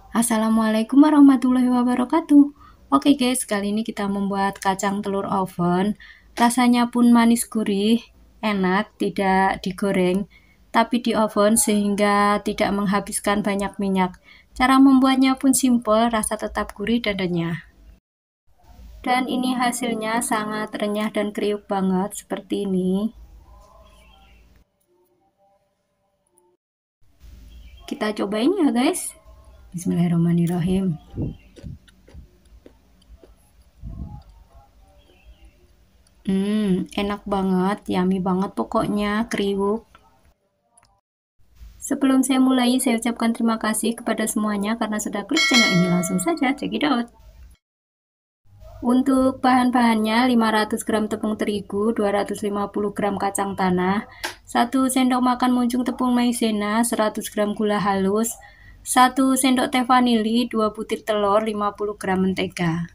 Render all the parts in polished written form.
Assalamualaikum warahmatullahi wabarakatuh. Oke guys, kali ini kita membuat kacang telur oven. Rasanya pun manis gurih, enak, tidak digoreng, tapi di oven sehingga tidak menghabiskan banyak minyak. Cara membuatnya pun simple, rasa tetap gurih dan renyah. Dan ini hasilnya sangat renyah dan kriuk banget seperti ini. Kita cobain ya guys. Bismillahirrahmanirrahim. Enak banget, yummy banget pokoknya, kriuk. Sebelum saya mulai, saya ucapkan terima kasih kepada semuanya karena sudah klik channel ini. Langsung saja, check it out. Untuk bahan-bahannya, 500 gram tepung terigu, 250 gram kacang tanah, 1 sendok makan munjung tepung maizena, 100 gram gula halus, 1 sendok teh vanili, 2 butir telur, 50 gram mentega.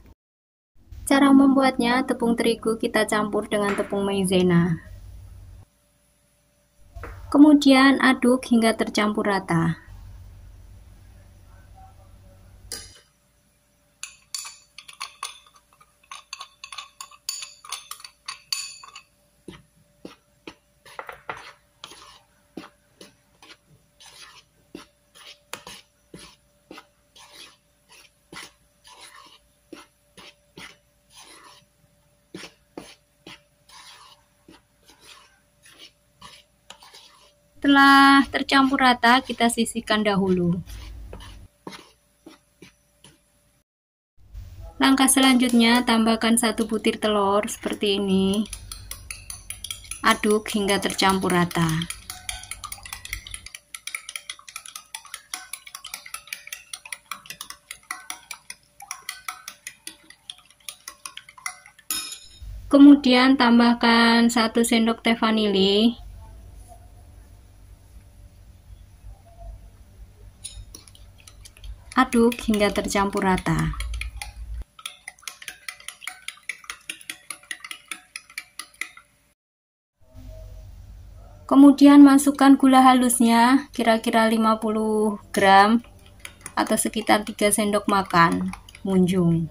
Cara membuatnya, tepung terigu kita campur dengan tepung maizena. Kemudian aduk hingga tercampur rata. Setelah tercampur rata, kita sisihkan dahulu. Langkah selanjutnya, tambahkan 1 butir telur seperti ini. Aduk hingga tercampur rata. Kemudian tambahkan 1 sendok teh vanili. Aduk hingga tercampur rata. Kemudian masukkan gula halusnya kira-kira 50 gram atau sekitar 3 sendok makan munjung.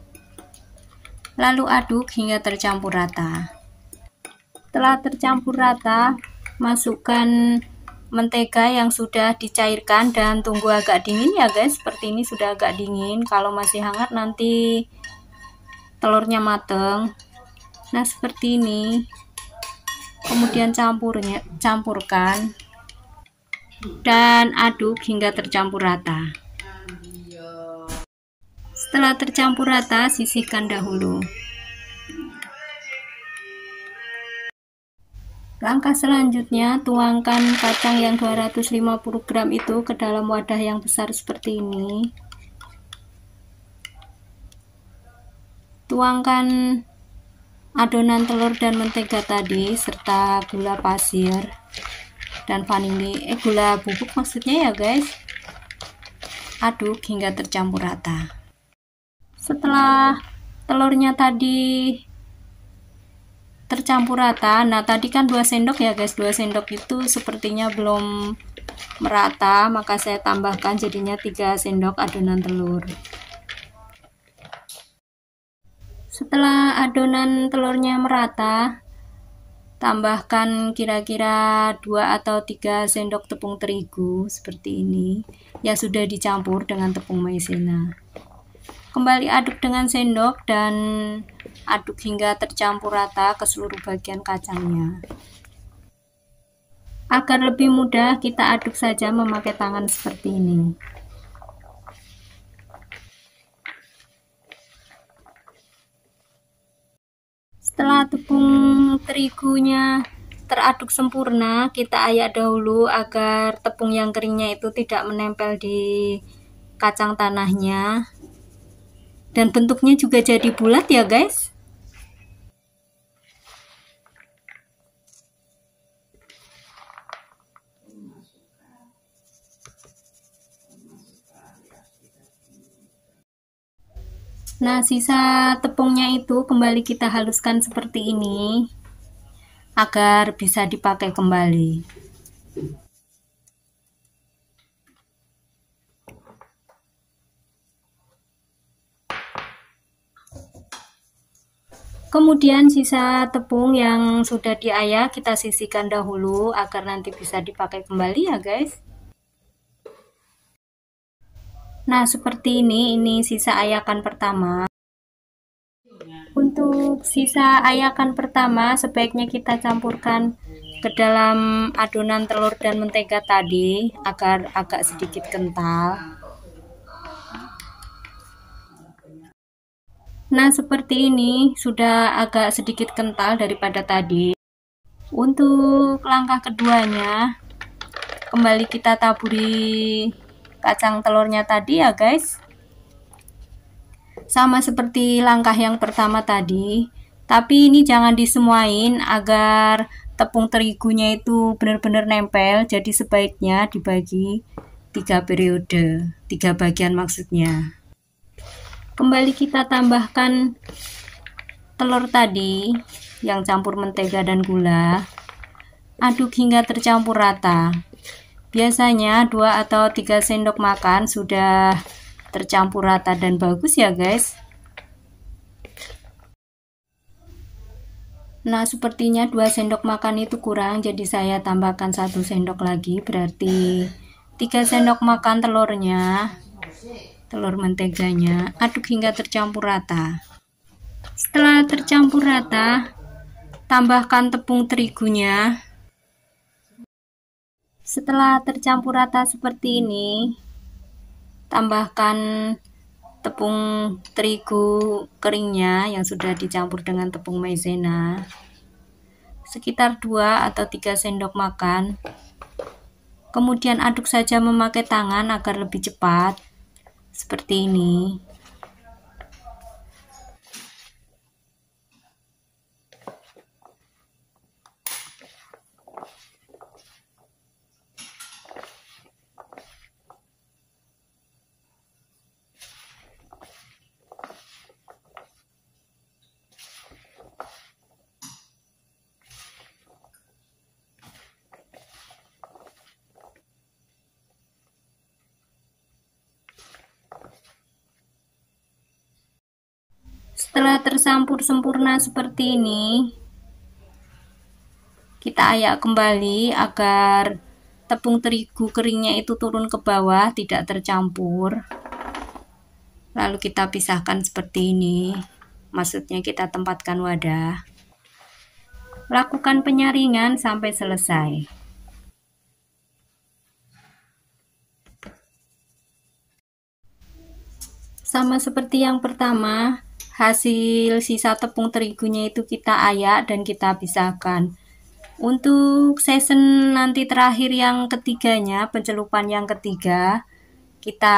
Lalu aduk hingga tercampur rata. Setelah tercampur rata, masukkan mentega yang sudah dicairkan dan tunggu agak dingin ya guys. Seperti ini sudah agak dingin. Kalau masih hangat nanti telurnya mateng. Nah seperti ini. Kemudian campurkan dan aduk hingga tercampur rata. Setelah tercampur rata, sisihkan dahulu. Langkah selanjutnya, tuangkan kacang yang 250 gram itu ke dalam wadah yang besar seperti ini. Tuangkan adonan telur dan mentega tadi serta gula pasir dan vanili, gula bubuk maksudnya ya guys. Aduk hingga tercampur rata. Setelah telurnya tadi tercampur rata, nah tadi kan 2 sendok ya guys, 2 sendok itu sepertinya belum merata, maka saya tambahkan jadinya 3 sendok adonan telur. Setelah adonan telurnya merata, tambahkan kira-kira 2 atau 3 sendok tepung terigu seperti ini yang sudah dicampur dengan tepung maizena. Kembali aduk dengan sendok dan aduk hingga tercampur rata ke seluruh bagian kacangnya. Agar lebih mudah, kita aduk saja memakai tangan seperti ini. Setelah tepung terigunya teraduk sempurna, kita ayak dahulu agar tepung yang keringnya itu tidak menempel di kacang tanahnya. Dan bentuknya juga jadi bulat ya guys. Nah, sisa tepungnya itu kembali kita haluskan seperti ini agar bisa dipakai kembali. Kemudian sisa tepung yang sudah diayak kita sisihkan dahulu agar nanti bisa dipakai kembali ya guys. Nah, seperti ini sisa ayakan pertama. Untuk sisa ayakan pertama sebaiknya kita campurkan ke dalam adonan telur dan mentega tadi agar agak sedikit kental. Nah, seperti ini sudah agak sedikit kental daripada tadi. Untuk langkah keduanya, kembali kita taburi kacang telurnya tadi ya guys. Sama seperti langkah yang pertama tadi, tapi ini jangan disemuain agar tepung terigunya itu benar-benar nempel. Jadi sebaiknya dibagi 3 periode, 3 bagian maksudnya. Kembali kita tambahkan telur tadi yang campur mentega dan gula. Aduk hingga tercampur rata. Biasanya 2 atau 3 sendok makan sudah tercampur rata dan bagus ya guys. Nah, sepertinya 2 sendok makan itu kurang, jadi saya tambahkan 1 sendok lagi, berarti 3 sendok makan telurnya, telur menteganya. Aduk hingga tercampur rata. Setelah tercampur rata, tambahkan tepung terigunya. Setelah tercampur rata seperti ini, tambahkan tepung terigu keringnya yang sudah dicampur dengan tepung maizena. Sekitar 2 atau 3 sendok makan. Kemudian aduk saja memakai tangan agar lebih cepat. Seperti ini. Setelah tercampur sempurna seperti ini, kita ayak kembali agar tepung terigu keringnya itu turun ke bawah, tidak tercampur. Lalu kita pisahkan seperti ini. Maksudnya kita tempatkan wadah. Lakukan penyaringan sampai selesai. Sama seperti yang pertama, hasil sisa tepung terigunya itu kita ayak dan kita pisahkan. Untuk season nanti terakhir yang ketiganya, pencelupan yang ketiga, kita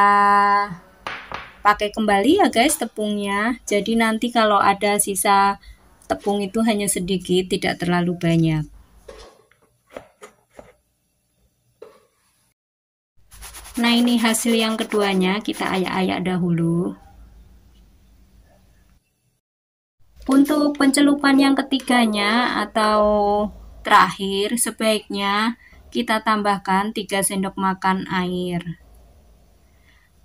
pakai kembali ya guys tepungnya. Jadi nanti kalau ada sisa tepung itu hanya sedikit, tidak terlalu banyak. Nah, ini hasil yang keduanya, kita ayak-ayak dahulu. Untuk pencelupan yang ketiganya atau terakhir, sebaiknya kita tambahkan 3 sendok makan air.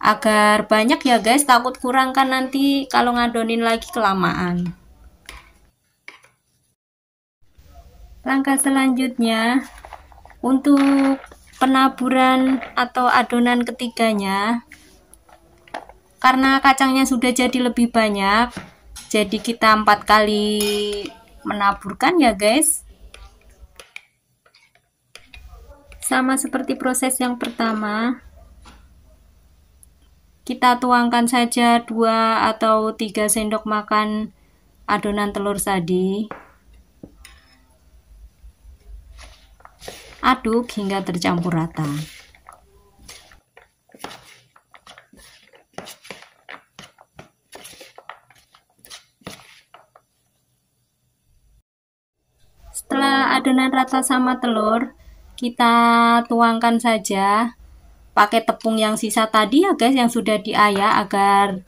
Agar banyak ya guys, takut kurang kan nanti kalau ngadonin lagi kelamaan. Langkah selanjutnya, untuk penaburan atau adonan ketiganya, karena kacangnya sudah jadi lebih banyak, jadi kita 4 kali menaburkan ya guys. Sama seperti proses yang pertama, kita tuangkan saja 2 atau 3 sendok makan adonan telur tadi. Aduk hingga tercampur rata. Setelah adonan rata sama telur, kita tuangkan saja pakai tepung yang sisa tadi ya guys, yang sudah diayak agar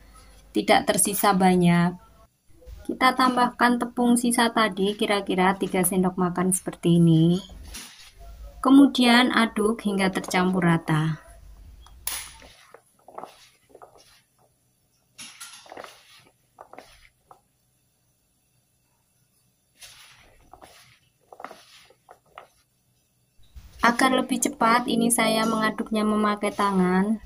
tidak tersisa banyak. Kita tambahkan tepung sisa tadi kira-kira 3 sendok makan seperti ini. Kemudian aduk hingga tercampur rata. Agar lebih cepat, ini saya mengaduknya memakai tangan.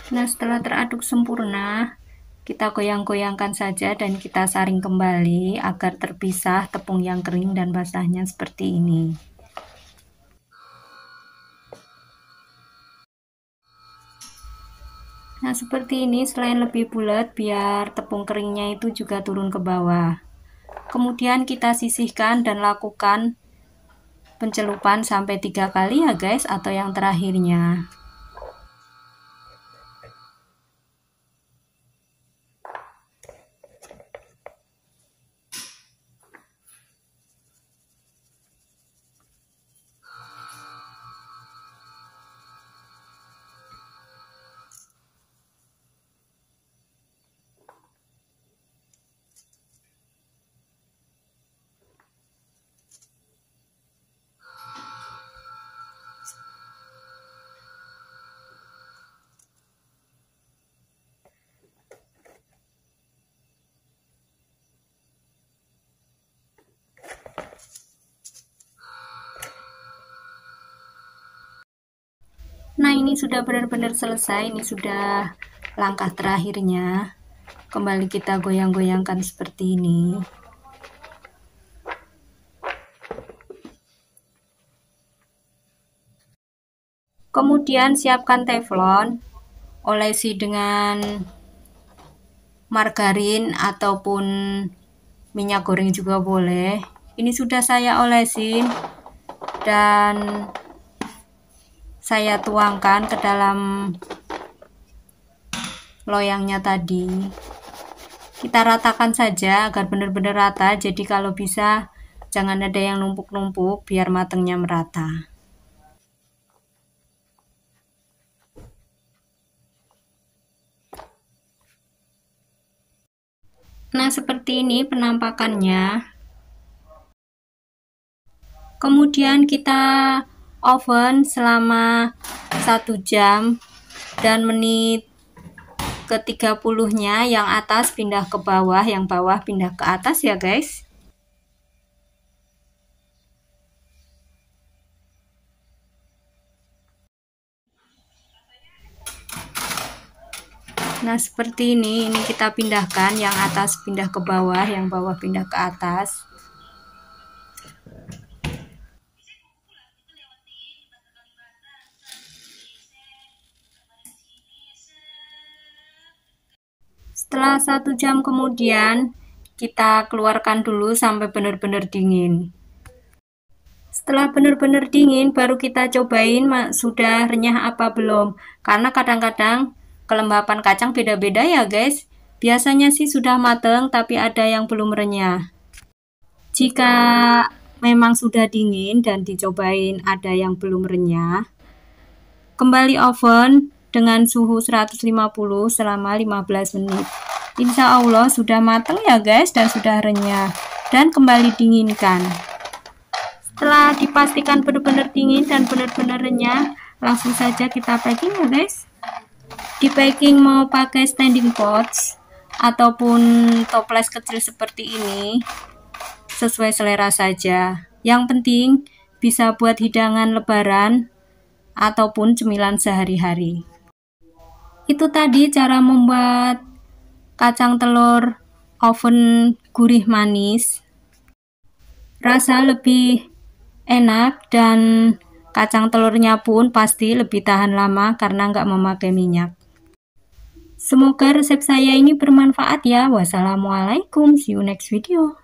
Nah, setelah teraduk sempurna, kita goyang-goyangkan saja dan kita saring kembali agar terpisah tepung yang kering dan basahnya seperti ini. Nah, seperti ini. Selain lebih bulat, biar tepung keringnya itu juga turun ke bawah. Kemudian kita sisihkan dan lakukan pencelupan sampai 3 kali ya guys, atau yang terakhirnya. Nah, ini sudah benar-benar selesai. Ini sudah langkah terakhirnya. Kembali kita goyang-goyangkan seperti ini. Kemudian siapkan teflon, olesi dengan margarin ataupun minyak goreng juga boleh. Ini sudah saya olesin dan saya tuangkan ke dalam loyangnya tadi. Kita ratakan saja agar benar-benar rata. Jadi kalau bisa jangan ada yang numpuk-numpuk biar matangnya merata. Nah, seperti ini penampakannya. Kemudian kita oven selama 1 jam dan menit ke-30-nya yang atas pindah ke bawah, yang bawah pindah ke atas ya guys. Nah, seperti ini kita pindahkan, yang atas pindah ke bawah, yang bawah pindah ke atas. Setelah 1 jam kemudian, kita keluarkan dulu sampai benar-benar dingin. Setelah benar-benar dingin, baru kita cobain sudah renyah apa belum. Karena kadang-kadang kelembapan kacang beda-beda ya guys. Biasanya sih sudah mateng, tapi ada yang belum renyah. Jika memang sudah dingin dan dicobain ada yang belum renyah, kembali oven dengan suhu 150 selama 15 menit. Insya Allah sudah matang ya guys dan sudah renyah. Dan kembali dinginkan. Setelah dipastikan benar-benar dingin dan benar-benar renyah, langsung saja kita packing ya guys. Di packing mau pakai standing pots ataupun toples kecil seperti ini, sesuai selera saja. Yang penting bisa buat hidangan lebaran ataupun cemilan sehari-hari. Itu tadi cara membuat kacang telur oven gurih manis. Rasa lebih enak dan kacang telurnya pun pasti lebih tahan lama karena nggak memakai minyak. Semoga resep saya ini bermanfaat ya. Wassalamualaikum, see you next video.